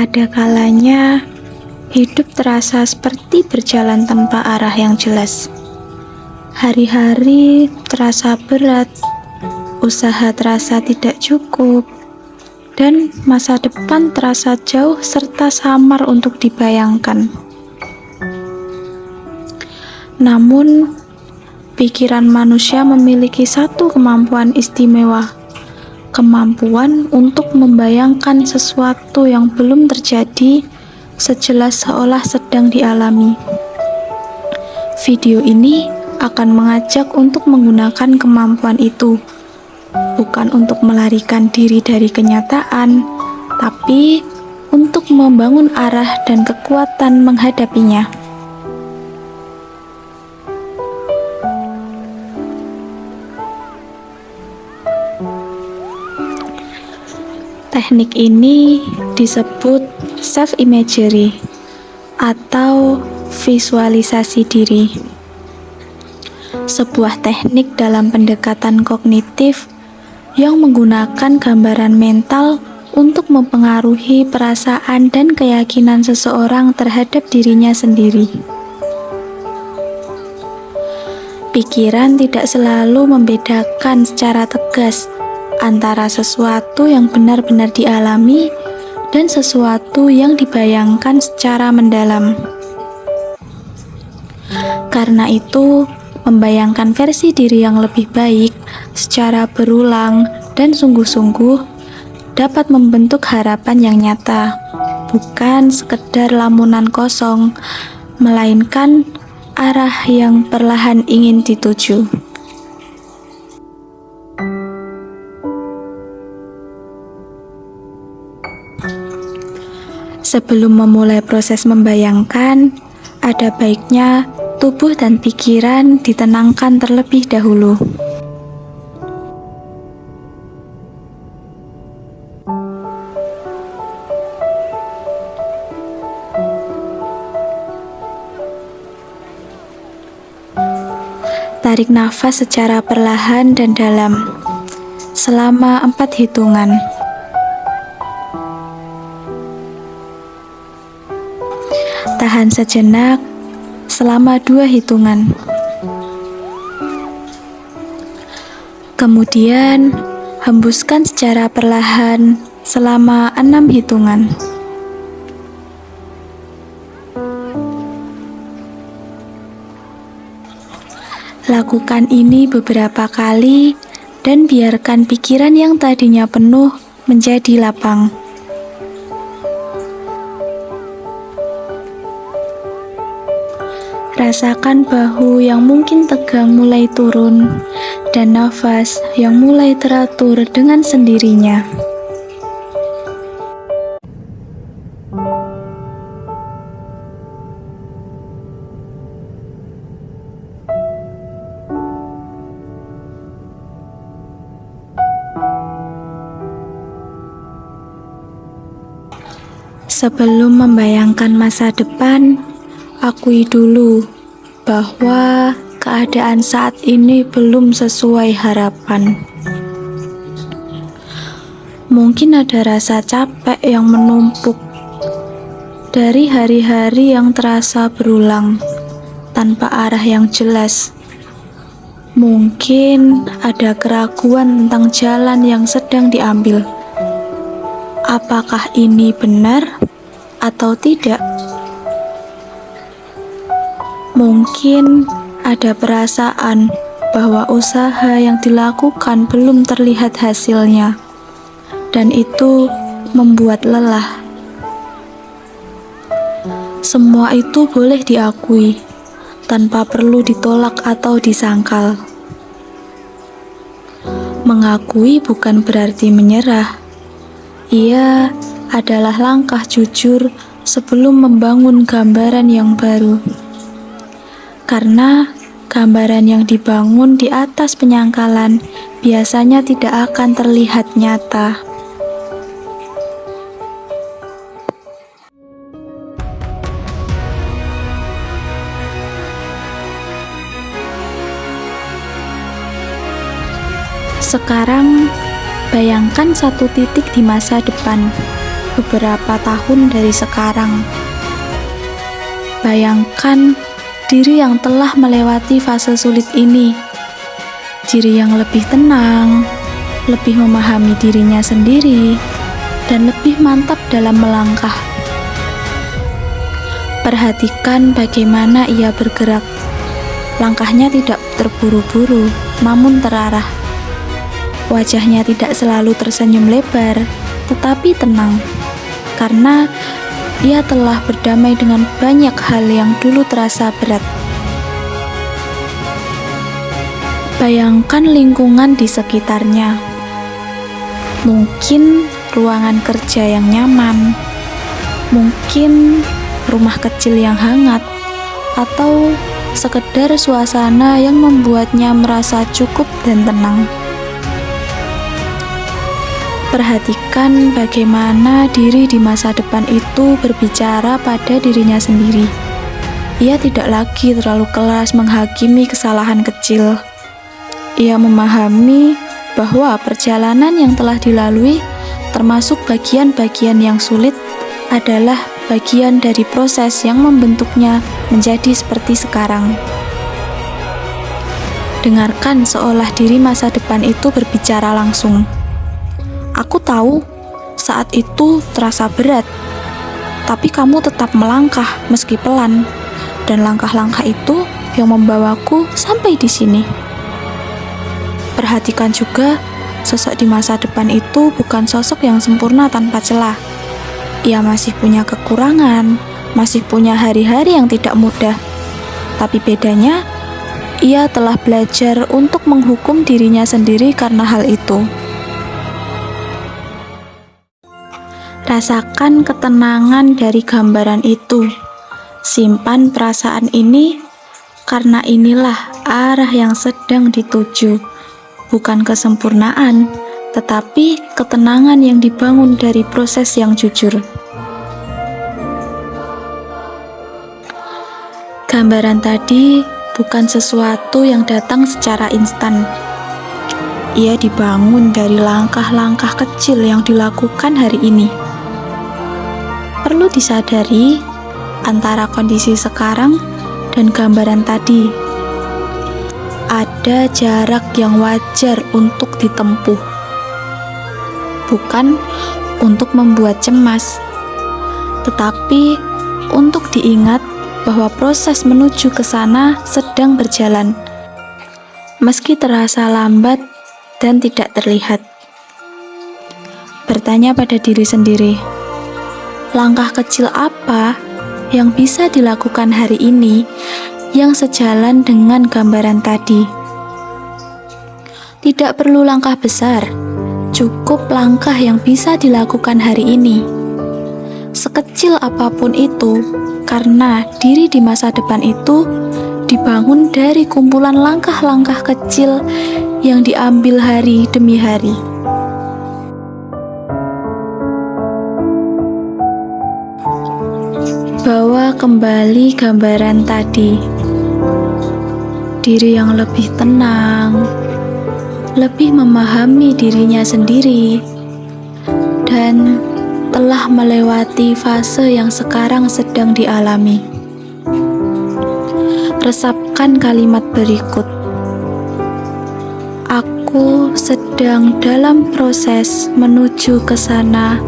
Ada kalanya hidup terasa seperti berjalan tanpa arah yang jelas. Hari-hari terasa berat, usaha terasa tidak cukup, dan masa depan terasa jauh serta samar untuk dibayangkan. Namun, pikiran manusia memiliki satu kemampuan istimewa, kemampuan untuk membayangkan sesuatu yang belum terjadi sejelas seolah sedang dialami. Video ini akan mengajak untuk menggunakan kemampuan itu, bukan untuk melarikan diri dari kenyataan, tapi untuk membangun arah dan kekuatan menghadapinya. Teknik ini disebut self-imagery atau visualisasi diri. Sebuah teknik dalam pendekatan kognitif yang menggunakan gambaran mental untuk mempengaruhi perasaan dan keyakinan seseorang terhadap dirinya sendiri. Pikiran tidak selalu membedakan secara tegas antara sesuatu yang benar-benar dialami dan sesuatu yang dibayangkan secara mendalam. Karena itu, membayangkan versi diri yang lebih baik secara berulang dan sungguh-sungguh dapat membentuk harapan yang nyata, bukan sekedar lamunan kosong, melainkan arah yang perlahan ingin dituju. Sebelum memulai proses membayangkan, ada baiknya tubuh dan pikiran ditenangkan terlebih dahulu. Tarik nafas secara perlahan dan dalam selama 4 hitungan. Tahan sejenak selama 2 hitungan. Kemudian, hembuskan secara perlahan selama 6 hitungan. Lakukan ini beberapa kali dan biarkan pikiran yang tadinya penuh menjadi lapang. Rasakan bahu yang mungkin tegang mulai turun, dan nafas yang mulai teratur dengan sendirinya. Sebelum membayangkan masa depan, akui dulu bahwa keadaan saat ini belum sesuai harapan. Mungkin ada rasa capek yang menumpuk dari hari-hari yang terasa berulang tanpa arah yang jelas. Mungkin ada keraguan tentang jalan yang sedang diambil. Apakah ini benar atau tidak? Mungkin ada perasaan bahwa usaha yang dilakukan belum terlihat hasilnya, dan itu membuat lelah. Semua itu boleh diakui, tanpa perlu ditolak atau disangkal. Mengakui bukan berarti menyerah. Ia adalah langkah jujur sebelum membangun gambaran yang baru. Karena gambaran yang dibangun di atas penyangkalan biasanya tidak akan terlihat nyata. Sekarang, bayangkan satu titik di masa depan, beberapa tahun dari sekarang. Bayangkan diri yang telah melewati fase sulit ini, diri yang lebih tenang, lebih memahami dirinya sendiri, dan lebih mantap dalam melangkah. Perhatikan bagaimana ia bergerak. Langkahnya tidak terburu-buru, namun terarah. Wajahnya tidak selalu tersenyum lebar, tetapi tenang, karena ia telah berdamai dengan banyak hal yang dulu terasa berat. Bayangkan lingkungan di sekitarnya. Mungkin ruangan kerja yang nyaman, mungkin rumah kecil yang hangat, atau sekedar suasana yang membuatnya merasa cukup dan tenang. Perhatikan bagaimana diri di masa depan itu berbicara pada dirinya sendiri. Ia tidak lagi terlalu keras menghakimi kesalahan kecil. Ia memahami bahwa perjalanan yang telah dilalui, termasuk bagian-bagian yang sulit, adalah bagian dari proses yang membentuknya menjadi seperti sekarang. Dengarkan seolah diri masa depan itu berbicara langsung. Aku tahu saat itu terasa berat, tapi kamu tetap melangkah meski pelan, dan langkah-langkah itu yang membawaku sampai di sini. Perhatikan juga, sosok di masa depan itu bukan sosok yang sempurna tanpa celah. Ia masih punya kekurangan, masih punya hari-hari yang tidak mudah. Tapi bedanya, ia telah belajar untuk menghukum dirinya sendiri karena hal itu. Rasakan ketenangan dari gambaran itu. Simpan perasaan ini, karena inilah arah yang sedang dituju. Bukan kesempurnaan, tetapi ketenangan yang dibangun dari proses yang jujur. Gambaran tadi bukan sesuatu yang datang secara instan. Ia dibangun dari langkah-langkah kecil yang dilakukan hari ini. Perlu disadari antara kondisi sekarang dan gambaran tadi. Ada jarak yang wajar untuk ditempuh. Bukan untuk membuat cemas, tetapi untuk diingat bahwa proses menuju ke sana sedang berjalan, meski terasa lambat dan tidak terlihat. Bertanya pada diri sendiri, langkah kecil apa yang bisa dilakukan hari ini yang sejalan dengan gambaran tadi? Tidak perlu langkah besar, cukup langkah yang bisa dilakukan hari ini. Sekecil apapun itu, karena diri di masa depan itu dibangun dari kumpulan langkah-langkah kecil yang diambil hari demi hari. Bawa kembali gambaran tadi. Diri yang lebih tenang, lebih memahami dirinya sendiri, dan telah melewati fase yang sekarang sedang dialami. Resapkan kalimat berikut. Aku sedang dalam proses menuju ke sana,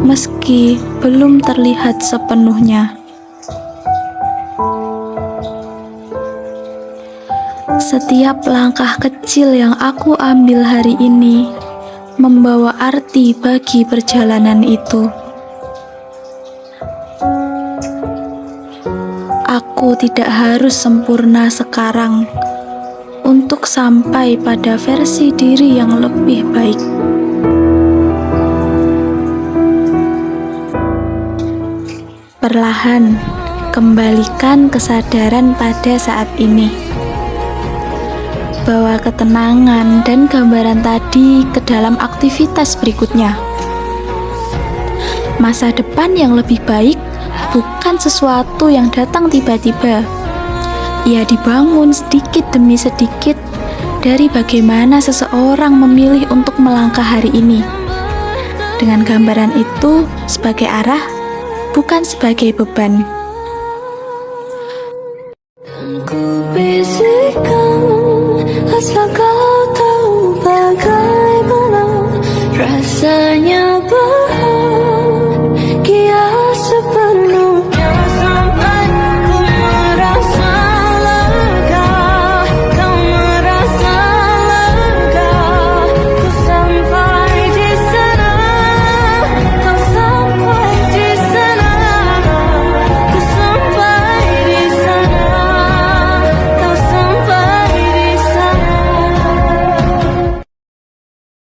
meski belum terlihat sepenuhnya. Setiap langkah kecil yang aku ambil hari ini membawa arti bagi perjalanan itu. Aku tidak harus sempurna sekarang untuk sampai pada versi diri yang lebih baik. Perlahan, kembalikan kesadaran pada saat ini. Bawa ketenangan dan gambaran tadi ke dalam aktivitas berikutnya. Masa depan yang lebih baik bukan sesuatu yang datang tiba-tiba. Ia dibangun sedikit demi sedikit dari bagaimana seseorang memilih untuk melangkah hari ini. dengan gambaran itu sebagai arah, bukan sebagai beban. Ku